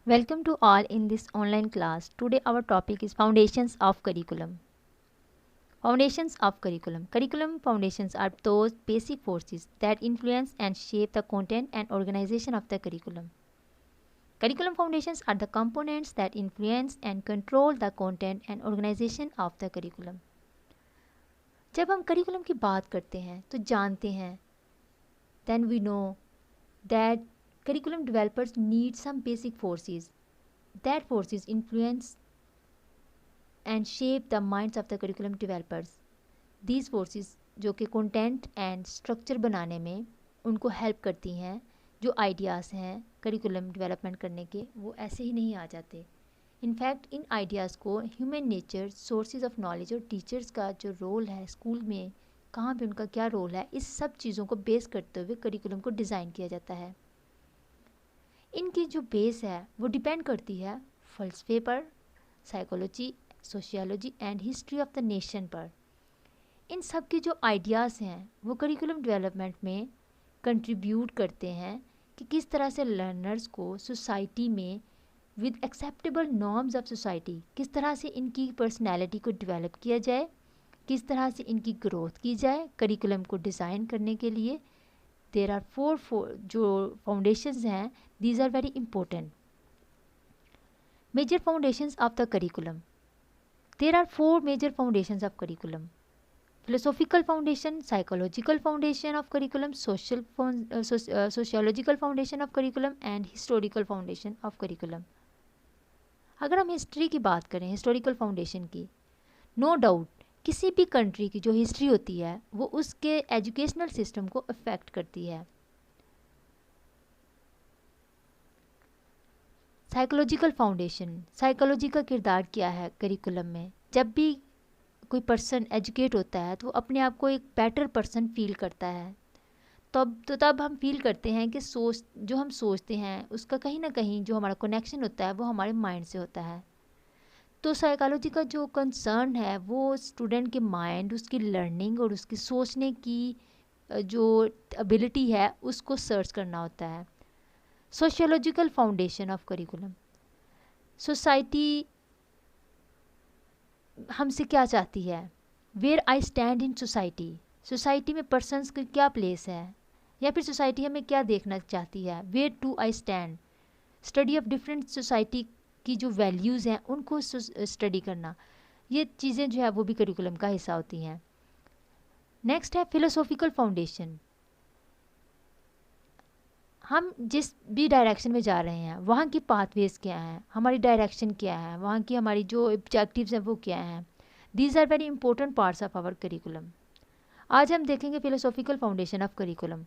Welcome to all in this online class. Today our topic is Foundations of Curriculum. Foundations of Curriculum. Curriculum foundations are those basic forces that influence and shape the content and organization of the curriculum. Curriculum foundations are the components that influence and control the content and organization of the curriculum. जब हम curriculum की बात करते हैं तो जानते हैं then we know that curriculum developers need some basic forces. That forces influence and shape the minds of the curriculum developers. These forces जो कि content and structure बनाने में उनको help करती हैं, जो ideas हैं curriculum development करने के, वो ऐसे ही नहीं आ जाते. इनफैक्ट इन आइडियाज़ को human nature, sources of knowledge और टीचर्स का जो रोल है स्कूल में, कहाँ पे उनका क्या रोल है, इस सब चीज़ों को बेस करते हुए करिकुलम को डिज़ाइन किया जाता है. इनकी जो बेस है वो डिपेंड करती है फ़लसफ़े पर, psychology, sociology and history of the nation पर. इन सब के जो आइडियाज़ हैं वो करिकुलम डेवलपमेंट में कंट्रीब्यूट करते हैं कि किस तरह से लर्नर्स को सोसाइटी में with acceptable norms of society किस तरह से इनकी पर्सनैलिटी को डेवलप किया जाए, किस तरह से इनकी ग्रोथ की जाए. करिकुलम को डिज़ाइन करने के लिए देर आर फोर जो फाउंडेशंस हैं, these are very important. Major foundations of the curriculum. There are 4 major foundations of curriculum. philosophical foundation, psychological foundation of curriculum, sociological foundation of curriculum and historical foundation of curriculum. अगर हम history की बात करें, historical foundation की, no doubt किसी भी country की जो हिस्ट्री होती है वो उसके एजुकेशनल सिस्टम को अफेक्ट करती है. Psychological foundation. साइकोलॉजी का किरदार क्या है करिकुलम में. जब भी कोई पर्सन एजुकेट होता है तो वो अपने आप को एक बेटर पर्सन फील करता है. तब हम फील करते हैं कि जो हम सोचते हैं उसका कहीं ना कहीं जो हमारा कनेक्शन होता है वो हमारे माइंड से होता है. तो साइकोलॉजी का जो कंसर्न है वो स्टूडेंट के माइंड, उसकी लर्निंग और उसकी सोचने की जो एबिलिटी है उसको सर्च करना होता है. Sociological foundation of curriculum. Society हमसे क्या चाहती है, where I stand in society. Society में पर्सनस की क्या प्लेस है, या फिर सोसाइटी हमें क्या देखना चाहती है, where to I stand. Study of different society की जो वैल्यूज़ हैं उनको स्टडी करना, ये चीज़ें जो है वो भी करिकुलम का हिस्सा होती हैं. नेक्स्ट है फिलोसॉफिकल फाउंडेशन. हम जिस भी डायरेक्शन में जा रहे हैं वहाँ की पाथवेज क्या हैं, हमारी डायरेक्शन क्या है, वहाँ की हमारी जो ऑब्जेक्टिव्स हैं वो क्या हैं. These are very important parts of our curriculum. आज हम देखेंगे philosophical foundation of curriculum.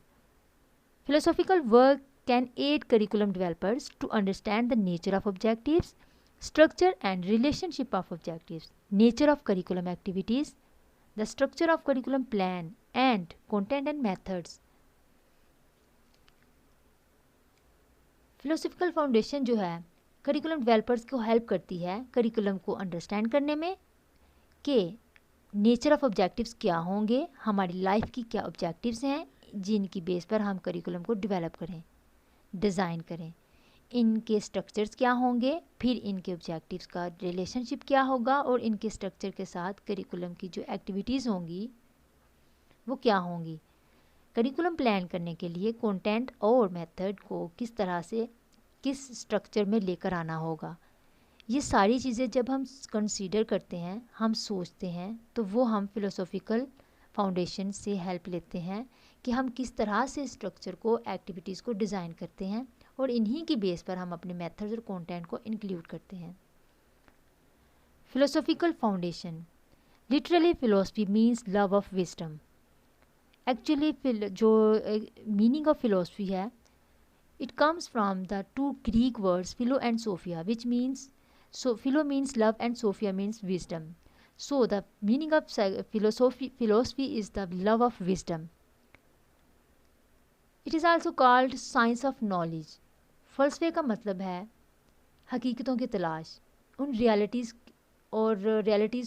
Philosophical work can aid curriculum developers to understand the nature of objectives, structure and relationship of objectives, nature of curriculum activities, the structure of curriculum plan and content and methods. Philosophical foundation जो है curriculum developers को help करती है curriculum को understand करने में कि nature of objectives क्या होंगे, हमारी लाइफ की क्या ऑब्जेक्टिव्स हैं जिनकी बेस पर हम करिकुलम को डेवलप करें, डिज़ाइन करें. इनके स्ट्रक्चर्स क्या होंगे, फिर इनके ऑब्जेक्टिव्स का रिलेशनशिप क्या होगा और इनके स्ट्रक्चर के साथ करिकुलम की जो एक्टिविटीज़ होंगी वो क्या होंगी. करिकुलम प्लान करने के लिए कंटेंट और मेथड को किस तरह से किस स्ट्रक्चर में लेकर आना होगा. ये सारी चीज़ें जब हम कंसीडर करते हैं, हम सोचते हैं, तो वो हम फिलोसॉफिकल फाउंडेशन से हेल्प लेते हैं कि हम किस तरह से स्ट्रक्चर को, एक्टिविटीज़ को डिज़ाइन करते हैं और इन्हीं की बेस पर हम अपने मेथड्स और कंटेंट को इंक्लूड करते हैं. Philosophical foundation. Literally philosophy means love of wisdom. Actually जो मीनिंग ऑफ फिलोसफी है, it comes from the two Greek words philo and sophia, which means philo means love and sophia means wisdom. So the meaning of philosophy is the love of wisdom. It is also called science of knowledge. फ़लसफ़े का मतलब है हकीकतों की तलाश, उन realities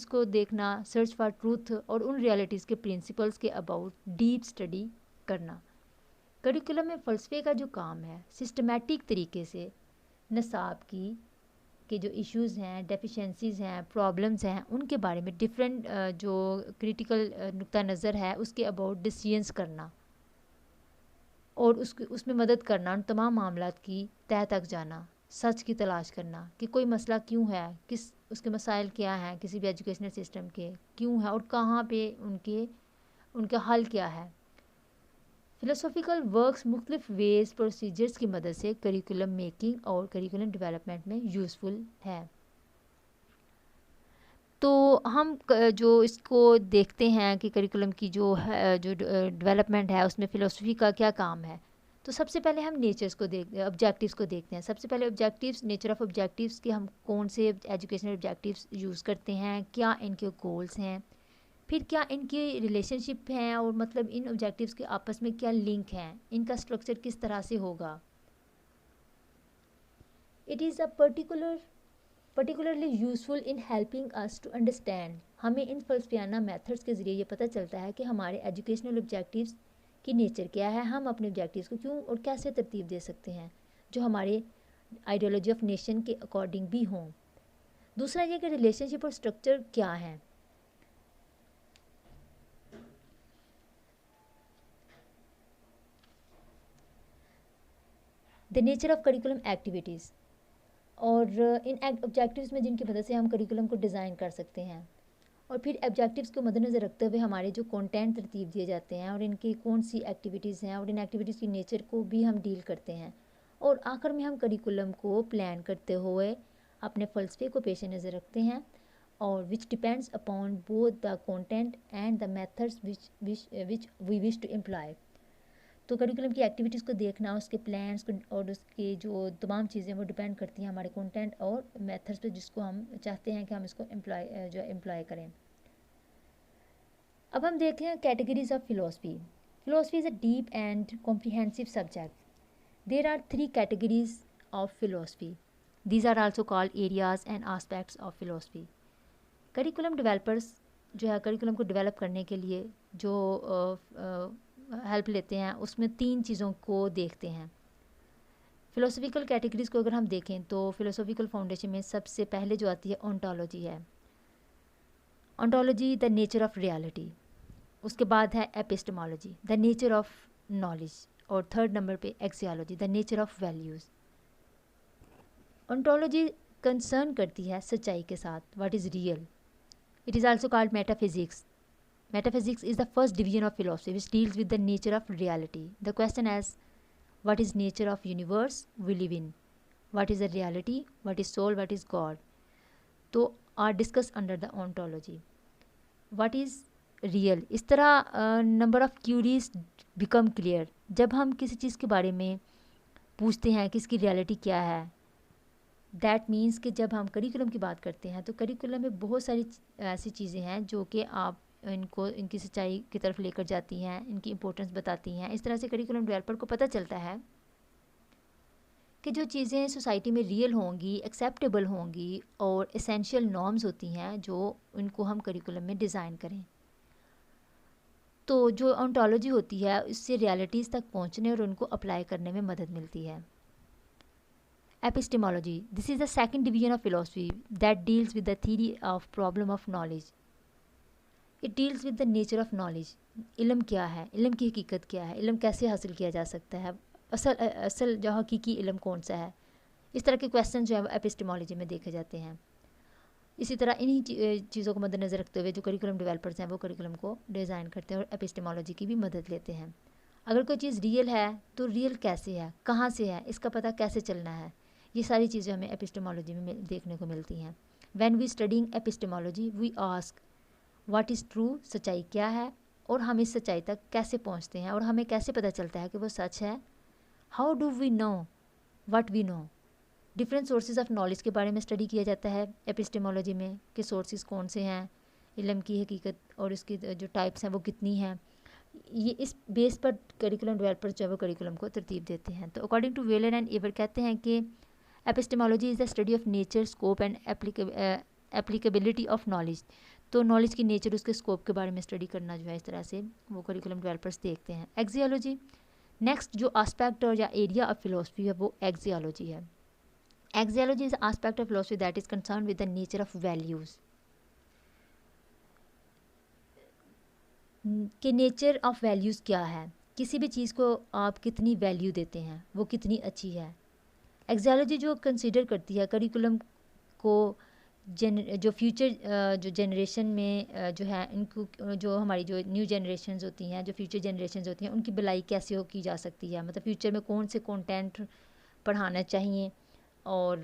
को देखना, search for truth और उन रियलिटीज़ के प्रिंसिपल्स के अबाउट डीप स्टडी करना. करिकुलम में फ़लसफ़े का जो काम है सिस्टमैटिक तरीके से नसाब की के जो इश्यूज़ हैं, डेफिशिएंसीज़ हैं, प्रॉब्लम्स हैं, उनके बारे में डिफरेंट जो क्रिटिकल नुक्ता नज़र है उसके अबाउट डिसीजंस करना और उसमें मदद करना, उन तमाम मामलात की तह तक जाना, सच की तलाश करना कि कोई मसला क्यों है, किस उसके मसाइल क्या हैं किसी भी एजुकेशनल सिस्टम के, क्यों है और कहाँ पे उनका हल क्या है। फ़िलोसॉफ़िकल वर्क्स मुख्तलिफ़ वेज़ प्रोसीजर्स की मदद से करिकुलम मेकिंग और करिकुलम डेवलपमेंट में यूज़फुल है। तो हम जो इसको देखते हैं कि करिकुलम की जो है जो डेवलपमेंट है उसमें फ़िलोसफ़ी का क्या काम है। तो सबसे पहले हम नेचर्स को ऑब्जेक्टिव्स को देखते हैं। सबसे पहले ऑब्जेक्टिव्स, नेचर ऑफ़ ऑब्जेक्टिव्स कि हम कौन से एजुकेशनल ऑब्जेक्टिव्स यूज़ करते हैं, क्या इनके गोल्स हैं, फिर क्या इनकी रिलेशनशिप हैं और मतलब इन ऑब्जेक्टिव्स के आपस में क्या लिंक हैं, इनका स्ट्रक्चर किस तरह से होगा। It is a particularly useful in helping us to understand। हमें इन फ़लसफ़ियाना मेथड्स के ज़रिए ये पता चलता है कि हमारे एजुकेशनल ऑब्जेक्टिव्स की नेचर क्या है, हम अपने ऑब्जेक्टिव्स को क्यों और कैसे तरतीब दे सकते हैं जो हमारे आइडियोलॉजी ऑफ नेशन के अकॉर्डिंग भी हों। दूसरा ये कि रिलेशनशिप और स्ट्रक्चर क्या है। The nature of curriculum activities और इन ऑब्जेक्टिव्स में जिनकी मदद से हम करिकुलम को डिज़ाइन कर सकते हैं और फिर ऑब्जेक्टिव्स को मद्देनज़र रखते हुए हमारे जो कंटेंट तरतीब दिए जाते हैं और इनकी कौन सी एक्टिविटीज़ हैं और इन एक्टिविटीज़ की नेचर को भी हम डील करते हैं और आखिर में हम करिकुलम को प्लान करते हुए अपने फ़लसफ़े को पेश नज़र रखते हैं और which depends upon both the content and the methods which we wish to employ. तो करिकुलम की एक्टिविटीज़ को देखना, उसके प्लान्स को और उसके जो तमाम चीज़ें वो डिपेंड करती हैं हमारे कंटेंट और मेथड्स पे जिसको हम चाहते हैं कि हम इसको एम्प्लॉय करें। अब हम देखते हैं categories of philosophy. Philosophy is a deep and comprehensive subject. There are 3 categories of philosophy. These are also called areas and aspects of philosophy. Curriculum developers जो है करिकुलम को डेवलप करने के लिए जो हेल्प लेते हैं उसमें 3 चीज़ों को देखते हैं। फ़िलोसफिकल कैटेगरीज़ को अगर हम देखें तो फ़िलोसफिकल फाउंडेशन में सबसे पहले जो आती है ओंटोलॉजी है। Ontology the nature of reality. उसके बाद है epistemology the nature of knowledge और थर्ड नंबर पे axiology the nature of values. Ontology concern करती है सच्चाई के साथ, what is real. It is also called metaphysics. Metaphysics is the first division of philosophy which deals with the nature of reality. The question as what is nature of universe we live in, what is the reality, what is soul, what is God, तो are discussed under the ontology. What is real, इस तरह number of queries become clear जब हम किसी चीज़ के बारे में पूछते हैं कि इसकी रियलिटी क्या है। दैट मीन्स कि जब हम करिकुलम की बात करते हैं तो करिकुलम में बहुत सारी ऐसी चीज़ें हैं जो कि आप इनको इनकी सच्चाई की तरफ लेकर जाती हैं, इनकी इम्पोर्टेंस बताती हैं। इस तरह से करिकुलम डेवलपर को पता चलता है कि जो चीज़ें सोसाइटी में रियल होंगी, एक्सेप्टेबल होंगी और एसेंशियल नॉर्म्स होती हैं जो उनको हम करिकुलम में डिज़ाइन करें। तो जो ओंटोलॉजी होती है इससे रियलिटीज़ तक पहुंचने और उनको अप्लाई करने में मदद मिलती है। Epistemology. This is the second division of philosophy that deals with the theory of problem of knowledge. It deals with the nature of knowledge. इल्म क्या है, इल्म की हकीकत क्या है, इल्म कैसे हासिल किया जा सकता है, असल जो हकीकी इल्म कौन सा है। इस तरह के क्वेश्चन जो है वो एपिस्टेमोलॉजी में देखे जाते हैं। इसी तरह इन्हीं चीज़ों को मद्देनज़र रखते हुए जो करिकुलम डेवलपर्स हैं वो करिकुलम को डिज़ाइन करते हैं और एपिस्टेमोलॉजी की भी मदद लेते हैं। अगर कोई चीज़ रियल है तो रियल कैसे है, कहाँ से है, इसका पता कैसे चलना है, ये सारी चीज़ें हमें एपिस्टेमोलॉजी में देखने को मिलती हैं। When we studying epistemology we ask what is true, सच्चाई क्या है और हम इस सच्चाई तक कैसे पहुंचते हैं और हमें कैसे पता चलता है कि वो सच है। How do we know what we know. Different sources of knowledge के बारे में स्टडी किया जाता है एपिस्टेमोलॉजी में कि सोर्सेज कौन से हैं, इल्म की हकीकत और इसकी जो टाइप्स हैं वो कितनी हैं। ये इस बेस पर करिकुलम डेवलपर जो है वो करिकुलम को तरतीब देते हैं। तो according to Weller and Ever कहते हैं कि epistemology is the study of nature, scope and applicability of knowledge. तो नॉलेज की नेचर, उसके स्कोप के बारे में स्टडी करना जो है इस तरह से वो करिकुलम डेवलपर्स देखते हैं। एक्सियोलॉजी नेक्स्ट जो आस्पेक्ट और या एरिया ऑफ फिलोसफी है वो एक्सियोलॉजी है। Axiology is aspect of philosophy that is concern with the nature of values, कि नेचर ऑफ वैल्यूज़ क्या है, किसी भी चीज़ को आप कितनी वैल्यू देते हैं, वो कितनी अच्छी है। एक्सियोलॉजी जो कंसिडर करती है करिकुलम को, जो फ्यूचर जो जनरेशन में जो है इनको, जो हमारी जो न्यू जनरेशन्स होती हैं, जो फ्यूचर जनरेशन्स होती हैं, उनकी भलाई कैसे हो की जा सकती है, मतलब फ्यूचर में कौन से कंटेंट पढ़ाना चाहिए और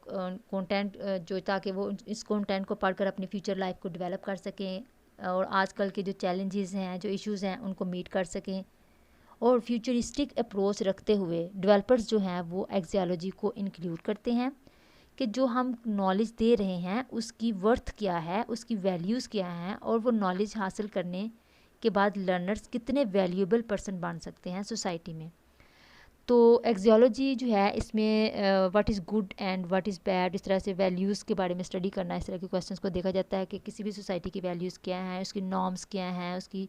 कंटेंट जो, ताकि वो इस कंटेंट को पढ़कर अपनी फ्यूचर लाइफ को डेवलप कर सकें और आजकल के जो चैलेंजेस हैं, जो इश्यूज़ हैं, उनको मीट कर सकें। और फ्यूचरिस्टिक अप्रोच रखते हुए डेवलपर्स जो हैं वो एक्सियोलॉजी को इंक्लूड करते हैं कि जो हम नॉलेज दे रहे हैं उसकी वर्थ क्या है, उसकी वैल्यूज़ क्या हैं, और वो नॉलेज हासिल करने के बाद लर्नर्स कितने वैल्यूएबल पर्सन बन सकते हैं सोसाइटी में। तो एक्सियोलॉजी जो है इसमें what is good and what is bad, इस तरह से वैल्यूज़ के बारे में स्टडी करना, इस तरह के क्वेश्चंस को देखा जाता है कि किसी भी सोसाइटी की वैल्यूज़ क्या हैं, उसकी नॉर्म्स क्या हैं, उसकी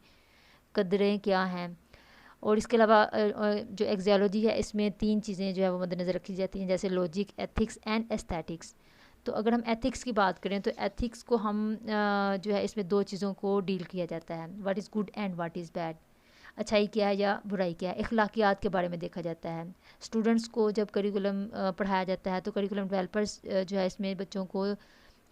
कदरें क्या हैं। और इसके अलावा जो एक्सियोलॉजी है इसमें 3 चीज़ें जो है वो मद्देनज़र रखी जाती हैं, जैसे लॉजिक, एथिक्स एंड एस्थेटिक्स। तो अगर हम एथिक्स की बात करें तो एथिक्स को हम जो है इसमें 2 चीज़ों को डील किया जाता है, what is good and what is bad, अच्छाई क्या है या बुराई क्या है। अखलाकियात के बारे में देखा जाता है। स्टूडेंट्स को जब करिकुलम पढ़ाया जाता है तो करिकुलम डेवलपर्स जो है इसमें बच्चों को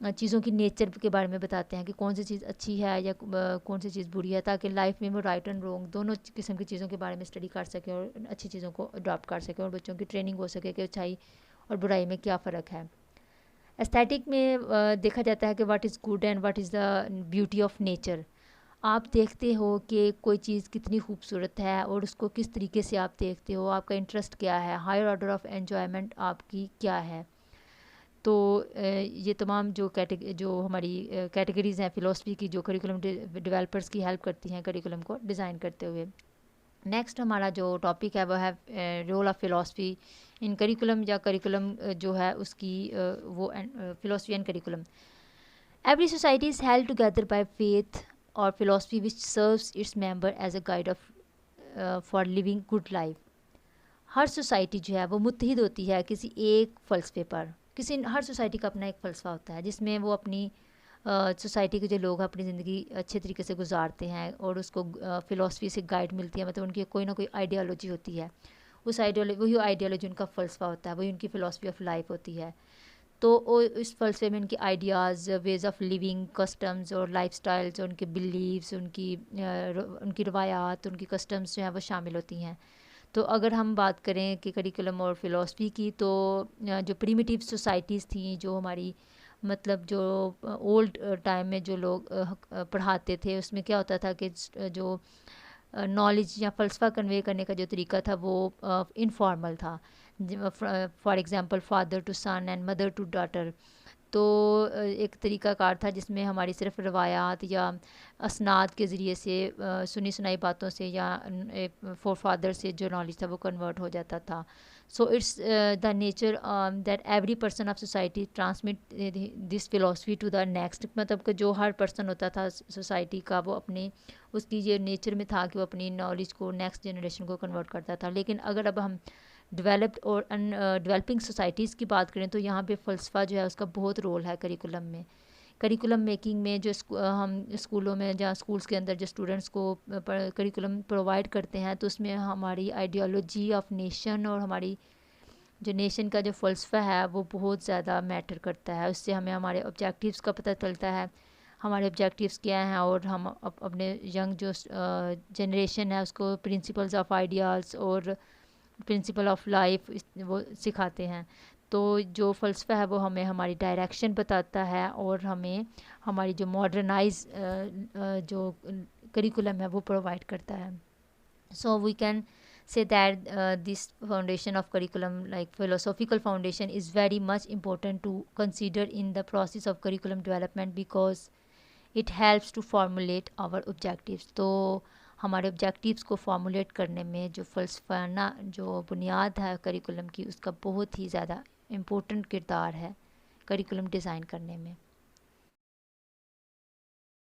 चीज़ों की नेचर के बारे में बताते हैं कि कौन सी चीज़ अच्छी है या कौन सी चीज़ बुरी है, ताकि लाइफ में वो राइट एंड रॉन्ग दोनों किस्म की चीज़ों के बारे में स्टडी कर सकें और अच्छी चीज़ों को अडॉप्ट कर सकें और बच्चों की ट्रेनिंग हो सके कि अच्छाई और बुराई में क्या फ़र्क है। एस्थेटिक में देखा जाता है कि what is good and what is the beauty of nature. आप देखते हो कि कोई चीज़ कितनी खूबसूरत है और उसको किस तरीके से आप देखते हो, आपका इंटरेस्ट क्या है, हायर ऑर्डर ऑफ एन्जॉयमेंट आपकी क्या है। तो ये तमाम जो हमारी कैटेगरीज़ हैं फ़िलासफ़ी की, जो करिकुलम डेवलपर्स की हेल्प करती हैं करिकुलम को डिज़ाइन करते हुए। नेक्स्ट हमारा जो टॉपिक है वो है role of philosophy in curriculum, या करिकुलम जो है उसकी वो philosophy and curriculum. Every society is held together by faith और philosophy which serves its member as a guide of for living good life. हर सोसाइटी जो है वो मुत्तहिद होती है किसी एक फ़लसफ़े पर। हर सोसाइटी का अपना एक फ़लसफ़ा होता है जिसमें वो अपनी सोसाइटी के जो लोग अपनी ज़िंदगी अच्छे तरीके से गुजारते हैं और उसको फ़िलासफ़ी से गाइड मिलती है, मतलब उनकी कोई ना कोई आइडियोलॉजी होती है। उस वही आइडियोलॉजी उनका फ़लसफ़ा होता है, वही उनकी फ़िलासफ़ी ऑफ लाइफ होती है। तो इस फ़लसफ़े में उनकी ideas, ways of living, customs और लाइफ़स्टाइल्स, उनके बिलीव्स, उनकी रवायात, उनकी कस्टम्स जो हैं वो शामिल होती हैं। तो अगर हम बात करें कि करिकुलम और फ़िलासफ़ी की, तो जो प्रिमिटिव सोसाइटीज़ थी, जो हमारी मतलब जो ओल्ड टाइम में जो लोग पढ़ाते थे, उसमें क्या होता था कि जो नॉलेज या फ़लसफ़ा कन्वे करने का जो तरीका था वो इनफॉर्मल था। For example father to son and mother to daughter. तो एक तरीक़ाकार था जिसमें हमारी सिर्फ रवायात या असनाद के ज़रिए से सुनी सुनाई बातों से या फोर फादर से जो नॉलेज था वो कन्वर्ट हो जाता था। So it's the nature that every person of society transmit this philosophy to the next, मतलब कि जो हर पर्सन होता था सोसाइटी का वो अपने उसकी ये नेचर में था कि वो अपनी नॉलेज को नेक्स्ट जनरेशन को कन्वर्ट करता था। लेकिन अगर अब हम डेवलप्ड और डेवलपिंग सोसाइटीज़ की बात करें तो यहाँ पे फ़लसफ़ा जो है उसका बहुत रोल है करिकुलम में। करिकुलम मेकिंग में जो हम स्कूलों में, जहाँ स्कूल्स के अंदर जो स्टूडेंट्स को करिकुलम प्रोवाइड करते हैं, तो उसमें हमारी आइडियोलॉजी ऑफ नेशन और हमारी जो नेशन का जो फ़लसफ़ा है वो बहुत ज़्यादा मैटर करता है। उससे हमें हमारे ऑब्जेक्टिव्स का पता चलता है, हमारे ऑब्जेक्टिव्स क्या हैं, और हम अपने यंग जो जनरेशन है उसको प्रिंसिपल्स ऑफ आइडियाज़ और प्रिंसिपल ऑफ लाइफ वो सिखाते हैं। तो जो फ़लसफ़ा है वो हमें हमारी डायरेक्शन बताता है और हमें हमारी जो मॉडर्नाइज जो करिकुलम है वो प्रोवाइड करता है। So we can say that this foundation of curriculum, like philosophical foundation, is very much important to consider in the process of curriculum development because it helps to formulate our objectives। तो हमारे objectives को formulate करने में जो फ़लसफ़ाना जो बुनियाद है curriculum की, उसका बहुत ही ज़्यादा इम्पोर्टेंट किरदार है करिकुलम डिज़ाइन करने में।